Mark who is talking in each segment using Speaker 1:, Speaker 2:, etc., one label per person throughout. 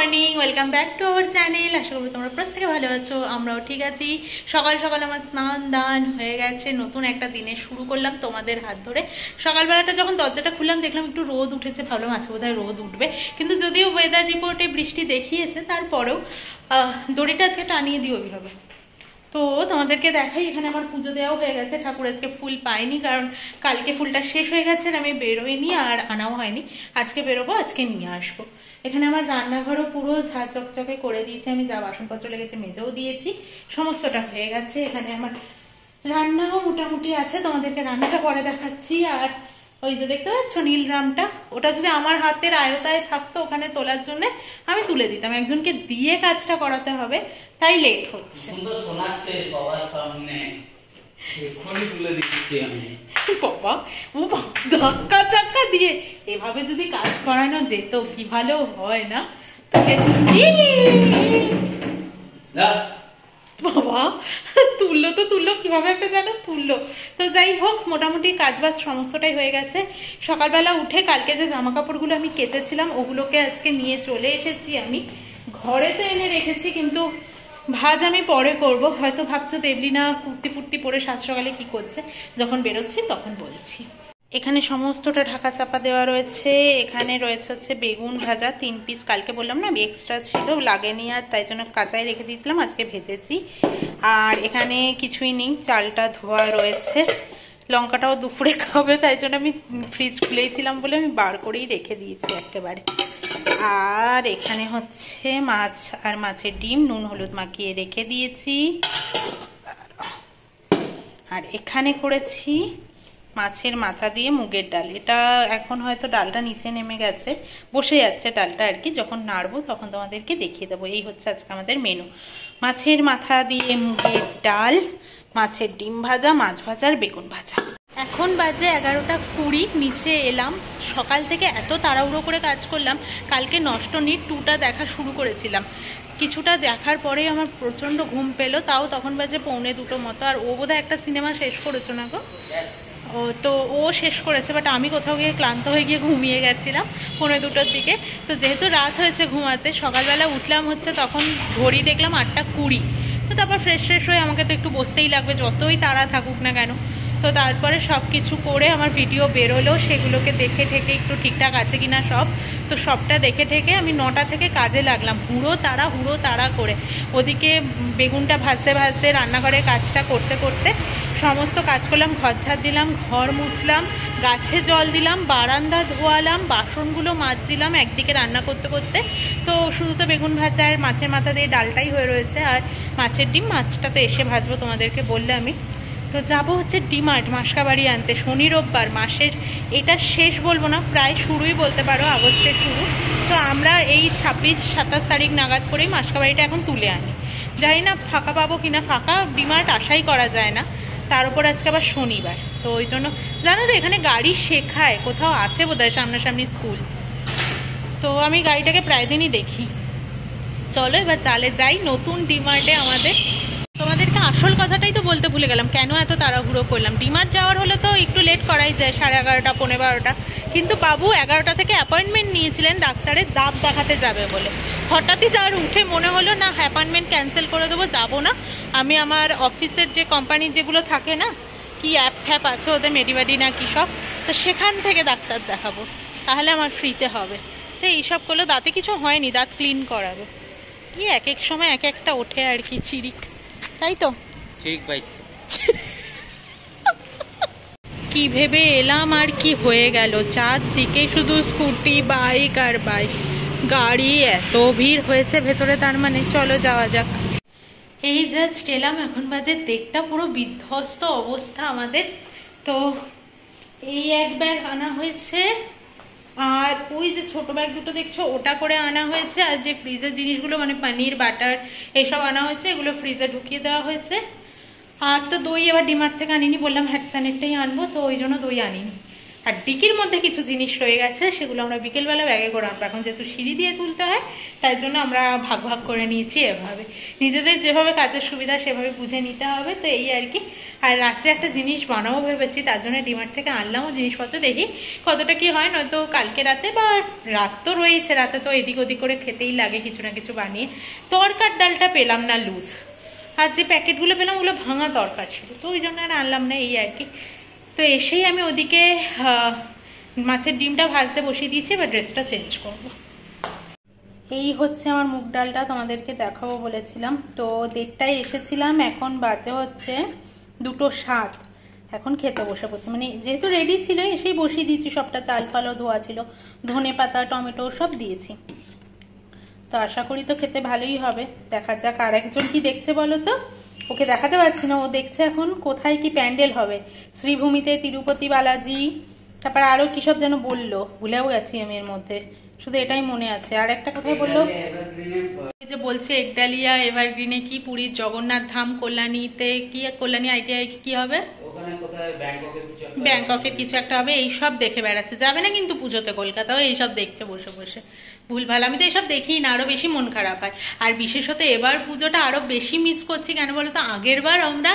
Speaker 1: Morning, welcome back to our channel. আশা করি তোমরা প্রত্যেকে ভালো আছো, আমরাও ঠিক আছি। সকাল সকাল আমার স্নান দান হয়ে গেছে, নতুন একটা দিনে শুরু করলাম তোমাদের হাত ধরে। সকালবেলাটা যখন দরজাটা খুললাম দেখলাম একটু রোদ উঠেছে, ভাবলাম আজকে বোধহয় রোদ উঠবে, কিন্তু যদিও ওয়েদার রিপোর্টে বৃষ্টি দেখিয়েছে তারপরেও দড়িটা আজকে টানিয়ে দিই ওইভাবে। তো তোমাদেরকে দেখাই, এখানে আমার পুজো দেওয়াও হয়ে গেছে। ঠাকুর আজকে ফুল পাইনি, কারণ কালকে ফুলটা শেষ হয়ে গেছে, আমি বেরোইনি আর আনাও হয়নি। আজকে বেরোবো, আজকে নিয়ে আসবো। এখানে আমার রান্নাঘরও পুরো ঝা চকচকে করে দিয়েছি, আমি যা বাসনপত্র লেগেছে মেজেও দিয়েছি, সমস্তটা হয়ে গেছে। এখানে আমার রান্নাও মোটামুটি আছে, তোমাদেরকে রান্নাটা পরে দেখাচ্ছি। আর ওই যে দেখতে পাচ্ছ নীল রামটা, ওটা যদি আমার হাতের আয়তায় থাকতো ওখানে তোলার জন্য আমি তুলে দিতাম, একজনকে দিয়ে কাজটা করাতে হবে, তাই লেট হচ্ছে।
Speaker 2: শোনাচ্ছে সবার সামনে, এক্ষুনি তুলে দিচ্ছি আমি।
Speaker 1: বাবা, ও ধাক্কা চাক্কা দিয়ে এভাবে যদি কাজ করানো যেত কি ভালো হয় না। বাবা তুললো তো তুললো, কিভাবে একটা যেন তুললো। তো যাই হোক, মোটামুটি কাজবাজ সমস্তটাই হয়ে গেছে। সকালবেলা উঠে কালকে যে জামা কাপড়গুলো আমি কেচেছিলাম ওগুলোকে আজকে নিয়ে চলে এসেছি। আমি ঘরে তো এনে রেখেছি, কিন্তু ভাজ আমি পরে করব। হয়তো ভাবছো দেবলিনা কুর্তি ফুর্তি পরে সাত সকালে কি করছে, যখন বেরোচ্ছি তখন বলছি। এখানে সমস্তটা ঢাকা চাপা দেওয়া রয়েছে। এখানে রয়েছে হচ্ছে বেগুন ভাজা 3 পিস, কালকে বললাম না এক্সট্রা ছিল, লাগেনি আর, তাই জন্য কাঁচাই রেখে দিয়েছিলাম, আজকে ভেজেছি। আর এখানে কিছুই নেই, চালটা ধোয়া রয়েছে। লঙ্কাটাও দুপুরে খাবে, তাই জন্য আমি ফ্রিজ খুলেইছিলাম বলে আমি বার করেই রেখে দিয়েছি একেবারে। আর এখানে হচ্ছে মাছ আর মাছের ডিম নুন হলুদ মাখিয়ে রেখে দিয়েছি। আর এখানে করেছি মাছের মাথা দিয়ে মুগের ডাল। এটা এখন হয়তো ডালটা নিচে নেমে গেছে, বসে যাচ্ছে ডালটা আর কি, যখন নাড়বো তখন তোমাদেরকে দেখিয়ে দেবো। এই হচ্ছে আজকে আমাদের মেনু, মাছের মাথা দিয়ে মুগের ডাল, মাছের ডিম ভাজা, মাছ ভাজা আর বেগুন ভাজা। এখন বাজে 11টা 20, নিচে এলাম। সকাল থেকে এত তাড়াহুড়ো করে কাজ করলাম, কালকে নষ্ট নিট 2টা দেখা শুরু করেছিলাম, কিছুটা দেখার পরেই আমার প্রচন্ড ঘুম পেলো, তাও তখন বাজে 1:45 মতো। আর ও বোধহয় একটা সিনেমা শেষ করেছো না গো? তো ও শেষ করেছে, বাট আমি কোথাও গিয়ে ক্লান্ত হয়ে গিয়ে ঘুমিয়ে গেছিলাম 1:45-র দিকে। তো যেহেতু রাত হয়েছে ঘুমাতে, সকালবেলা উঠলাম হচ্ছে তখন ঘড়ি দেখলাম 8:20। তো তারপর ফ্রেশ হয়ে আমাকে তো একটু বসতেই লাগবে, যতই তাড়া থাকুক না কেন। তো তারপরে সব কিছু করে আমার ভিডিও বেরোলো, সেগুলোকে দেখে ঠেকে একটু ঠিকঠাক আছে কিনা সব, তো সবটা দেখে ঠেকে আমি 9টা থেকে কাজে লাগলাম, হুড়ো তাড়া করে। ওদিকে বেগুনটা ভাজতে ভাজতে রান্নাঘরের কাজটা করতে করতে সমস্ত কাজ করলাম। ঘর ঝাড় দিলাম, ঘর মুছলাম, গাছে জল দিলাম, বারান্দা ধোয়ালাম, বাসনগুলো মাজছিলাম একদিকে রান্না করতে করতে। তো শুধু তো বেগুন ভাজা আর মাছের মাথা দিয়ে ডালটাই হয়ে রয়েছে, আর মাছের ডিম, মাছটা তো এসে ভাজবো তোমাদেরকে বললে আমি। তো যাবো হচ্ছে ডিমার্ট মাসকাবাড়ি আনতে, শনি রোববার মাসের এটা শেষ বলবো না, প্রায় শুরুই বলতে পারো, আগস্টের শুরু। তো আমরা এই 26-27 তারিখ নাগাদ করেই মাসকাবাড়িটা এখন তুলে আনি। জানি না ফাঁকা পাবো কিনা, ফাঁকা ডিমার্ট আশাই করা যায় না, তার উপর আজকে আবার শনিবার। তো ওই জন্য জানো তো এখানে গাড়ি শেখায়, কোথাও আছে বোধহয় সামনাসামনি স্কুল, তো আমি গাড়িটাকে প্রায় দিনই দেখি। চলো এবার চালে যাই নতুন ডিমার্টে আমাদের। তোমাদেরকে আসল কথাটাই তো বলতে ভুলে গেলাম, কেন এত তাড়াহুড়ো করলাম। ডিমার্ট যাওয়ার হলে তো একটু লেট করাই যায়, 11:30 12:15, কিন্তু বাবু 11টা থেকে অ্যাপয়েন্টমেন্ট নিয়েছিলেন ডাক্তারের দাঁত দেখাতে যাবে বলে। হঠাৎই তার উঠে মনে হলো না অ্যাপয়েন্টমেন্ট ক্যান্সেল করে দেবো, যাবো না। আমি আমার অফিসের যে কোম্পানির যেগুলো থাকে না, কি অ্যাপ আছে ওদের, মেডিবাডি না কি সব, তো সেখান থেকে ডাক্তার দেখাবো, তাহলে আমার ফ্রিতে হবে। তো এইসব করলো, দাঁতে কিছু হয়নি, দাঁত ক্লিন করাবে। কি এক এক সময় এক একটা ওঠে আর কি, চিরিক, তাই তো
Speaker 2: ঠিক ভাই।
Speaker 1: কি ভেবে এলাম আর কি হয়ে গেল, চারদিকে শুধু স্কুটি, বাইক আর বাইক, গাড়ি, এত ভিড় হয়েছে ভেতরে। তার মানে চলো যাওয়া যাক। এই জাস্ট এলাম, এখন বাজে 1:30, পুরো বিধ্বস্ত অবস্থা আমাদের। তো এই এক ব্যাগ আনা হয়েছে, আর ওই যে ছোট ব্যাগ দুটো দেখছো ওটা করে আনা হয়েছে। আর যে ফ্রিজের জিনিসগুলো মানে পনির, বাটার এসব আনা হয়েছে, এগুলো ফ্রিজে ঢুকিয়ে দেওয়া হয়েছে। আর তো দই এবার ডিমার্ট থেকে আনিনি, বললাম হ্যাটসানেরটাই আনবো, তো ওই জন্য দই আনিনি। আর ডিকির মধ্যে কিছু জিনিস রয়ে গেছে, সেগুলো আমরা বিকেলবেলা ব্যাগে করে আনবো। এখন যেহেতু সিঁড়ি দিয়ে তুলতে হয়, তাই জন্য আমরা ভাগ ভাগ করে নিয়েছি এভাবে, নিজেদের যেভাবে কাজের সুবিধা সেভাবে বুঝে নিতে হবে। তো এই আর কি, আর রাত্রে একটা জিনিস বানাবো ভেবেছি, তার জন্য ডিমার্ট থেকে আনলামও জিনিসপত্র, দেখি কতটা কি হয়। নয়তো কালকে রাতে বা রাত তো রয়েছে, রাতে তো এদিক ওদিক করে খেতেই লাগে কিছু না কিছু বানিয়ে। তরকার ডালটা পেলাম না লুজ, আর যে প্যাকেটগুলো পেলাম ওগুলো ভাঙা দরকার ছিল, তো ওই জন্য আর আনলাম না, এই আর কি। তো এসেই আমি ওদিকে মাছের ডিমটা ভাজতে বসিয়ে দিয়েছি, এবার ড্রেসটা চেঞ্জ করব। এই হচ্ছে আমার মুগ ডালটা, তোমাদেরকে দেখাবো বলেছিলাম। তো 1:30টায় এসেছিলাম, এখন বাজে হচ্ছে 2:07। এখন খেতে বসে পড়ছি, মানে যেহেতু রেডি ছিল এসেই বসিয়ে দিয়েছি সবটা, চাল ফালও ধোয়া ছিল, ধনে পাতা টমেটো সব দিয়েছি। তো আশা করি তো খেতে ভালোই হবে, দেখা যাক। আর একজন কি দেখছে বলো তো, ওকে দেখাতে পারছি না, ও দেখছে এখন কোথায় কি প্যান্ডেল হবে, শ্রীভূমিতে, তিরুপতি বালাজি, তারপর আরো কি সব যেন বললো, ভুলেও গেছি আমি এর মধ্যে, শুধু এটাই মনে আছে। আর একটা কথাই বললো যে বলছে একডালিয়া এভারগ্রিনে কি পুরীর জগন্নাথ ধাম, কল্যাণীতে কি, কল্যাণী আইটিআই কি হবে, ব্যাংককের কিছু একটা হবে, এইসব দেখে বেড়াচ্ছে। যাবে না কিন্তু পুজোতে কলকাতাও, এইসব দেখছে বসে বসে, ভুলভাল। আমি তো এইসব দেখি না, আরো বেশি মন খারাপ হয়। আর বিশেষত এবার পুজোটা আরো বেশি মিস করছি, কেন বলতো, আগের বার আমরা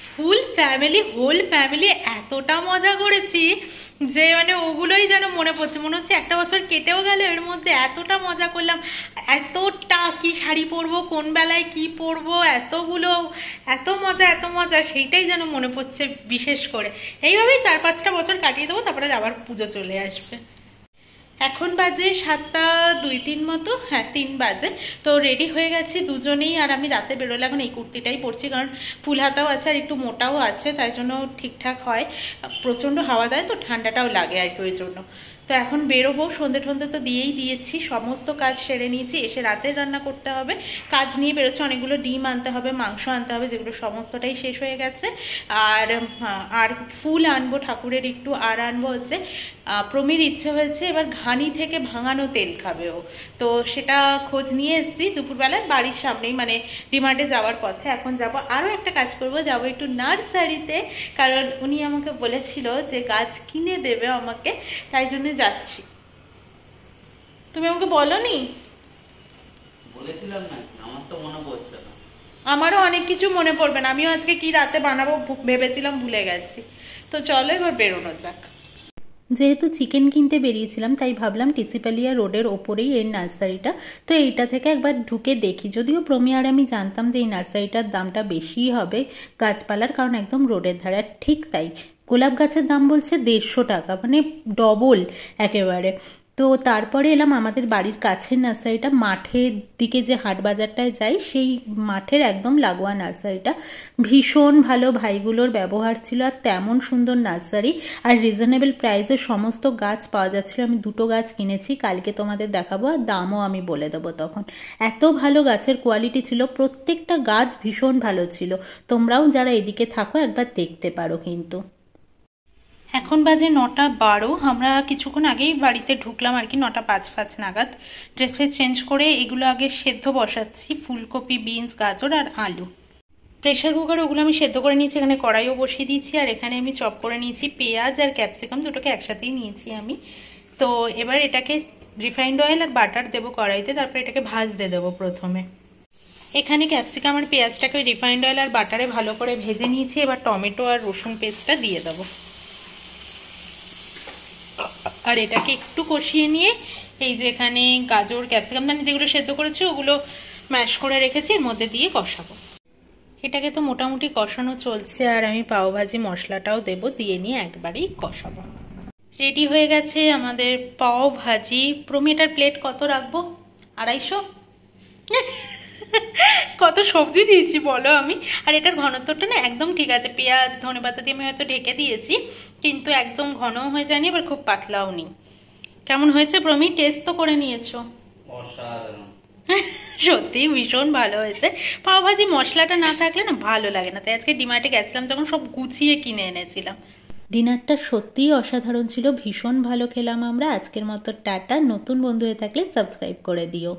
Speaker 1: ফুল ফ্যামিলি, হোল ফ্যামিলি এতটা মজা করেছি যে মানে ওগুলোই যেন মনে পড়ছে, মনে হচ্ছে একটা বছর কেটেও গেল, এর মধ্যে এতটা মজা করলাম, এতটা কি শাড়ি পরবো, কোন বেলায় কি পরবো, এতগুলো, এত মজা, সেইটাই যেন মনে পড়ছে বিশেষ করে। এইভাবেই 4-5টা বছর কাটিয়ে দেবো, তারপরে আবার পুজো চলে আসবে। এখন বাজে 7:02-3 মতো, হ্যাঁ 3 বাজে। তো রেডি হয়ে গেছি দুজনেই, আর আমি রাতে বেরোলে এখন এই কুর্তিটাই পরছি, কারণ ফুল হাতাও আছে আর একটু মোটাও আছে, তাই জন্য ঠিকঠাক হয়। প্রচন্ড হাওয়া দেয় তো, ঠান্ডাটাও লাগে আর কি, ওই জন্য। তো এখন বেরোবো, সন্ধে টন্ধে তো দিয়েই দিয়েছি, সমস্ত কাজ সেরে নিয়েছি। এসে রাতের রান্না করতে হবে, কাজ নিয়ে বেরোচ্ছে, অনেকগুলো ডিম আনতে হবে, মাংস আনতে হবে, যেগুলো সমস্তটাই শেষ হয়ে গেছে। আর ফুল আনবো ঠাকুরের একটু, আর আনবো হচ্ছে প্রমির ইচ্ছে হয়েছে এবার ঘানি থেকে ভাঙানো তেল খাবে ও, তো সেটা খোঁজ নিয়ে এসেছি দুপুরবেলায় বাড়ির সামনেই, মানে ডিমার্টে যাওয়ার পথে। এখন যাব, আরও একটা কাজ করব, যাব একটু নার্সারিতে, কারণ উনি আমাকে বলেছিল যে গাছ কিনে দেবে আমাকে, তাই জন্য যাচ্ছি। তুমি আমাকে বলনি?
Speaker 2: বলেছিলাম না, আমার তো মনে পড়ছে না।
Speaker 1: আমারও অনেক কিছু মনে পড়বে না, আমিও আজকে কি রাতে বানাবো ভেবেছিলাম, ভুলে গেছি। তো চলো এবার বেরোনো যাক। যেহেতু চিকেন কিনতে বেরিয়েছিলাম, তাই ভাবলাম টিসিপালিয়া রোডের ওপরেই এর নার্সারিটা, তো এইটা থেকে একবার ঢুকে দেখি। যদিও প্রমিয়ার আমি জানতাম যে এই নার্সারিটার দামটা বেশিই হবে গাছপালার, কারণ একদম রোডের ধারে। ঠিক তাই, গোলাপ গাছের দাম বলছে 150 টাকা, মানে ডবল একেবারে। তো তারপরে এলাম আমাদের বাড়ির কাছের নার্সারিটা, মাঠের দিকে যে হাট বাজারটায় যাই সেই মাঠের একদম লাগোয়া নার্সারিটা। ভীষণ ভালো ভাইগুলোর ব্যবহার ছিল, আর তেমন সুন্দর নার্সারি, আর রিজনেবল প্রাইসে সমস্ত গাছ পাওয়া যাচ্ছিল। আমি 2টো গাছ কিনেছি, কালকে তোমাদের দেখাবো, আর দামও আমি বলে দেবো তখন। এত ভালো গাছের কোয়ালিটি ছিল, প্রত্যেকটা গাছ ভীষণ ভালো ছিল। তোমরাও যারা এদিকে থাকো একবার দেখতে পারো কিন্তু। এখন বাজে 9:12, আমরা কিছুক্ষণ আগেই বাড়িতে ঢুকলাম আর কি, 9:05 নাগাদ। ড্রেস ফ্রেস চেঞ্জ করে এগুলো আগে সেদ্ধ বসাচ্ছি, ফুলকপি, বিনস, গাজর আর আলু। প্রেশার কুকার ওগুলো আমি সেদ্ধ করে নিয়েছি, এখানে কড়াইও বসিয়ে দিয়েছি, আর এখানে আমি চপ করে নিয়েছি পেঁয়াজ আর ক্যাপসিকাম, দুটোকে একসাথেই নিয়েছি আমি। তো এবার এটাকে রিফাইন্ড অয়েল আর বাটার দেবো কড়াইতে, তারপর এটাকে ভাজতে দেবো প্রথমে। এখানে ক্যাপসিকাম আর পেঁয়াজটাকে রিফাইন্ড অয়েল আর বাটারে ভালো করে ভেজে নিয়েছি, এবার টমেটো আর রসুন পেস্টটা দিয়ে দেবো। আর এটাকে একটু কষিয়ে নিয়ে এই যে এখানে গাজর, ক্যাপসিকাম মানে যেগুলো সেদ্ধ করেছি ওগুলো ম্যাশ করে রেখেছি, এর মধ্যে দিয়ে কষাবো। এটাকে তো মোটামুটি কষানো চলছে, আর আমি পাওভাজি মশলাটাও দেবো, দিয়ে নিয়ে একবারেই কষাবো। রেডি হয়ে গেছে আমাদের পাও ভাজি। প্রমিটার প্লেট কত রাখবো? 250? কত সবজি দিয়েছি বলো আমি। আর এটার ঘনত্বটা না একদম ঠিক আছে, পেঁয়াজ ধনেপাতা দিয়ে আমি হয়তো ঢেকে দিয়েছি, কিন্তু একদম ঘনও হয়ে যায়নি, আবার খুব পাতলাও নেই। কেমন হয়েছে প্রমি? টেস্ট তো করে নিয়েছো?
Speaker 2: অসাধারণ,
Speaker 1: সত্যি ভীষণ ভালো হয়েছে। পাওভাজি মশলাটা না থাকলে না ভালো লাগে না, তাই আজকে ডিমার্টে গেছিলাম যখন সব গুছিয়ে কিনে এনেছিলাম। ডিনারটা সত্যিই অসাধারণ ছিল, ভীষণ ভালো খেলাম আমরা। আজকের মতো টাটা। নতুন বন্ধু হয়ে থাকলে সাবস্ক্রাইব করে দিও।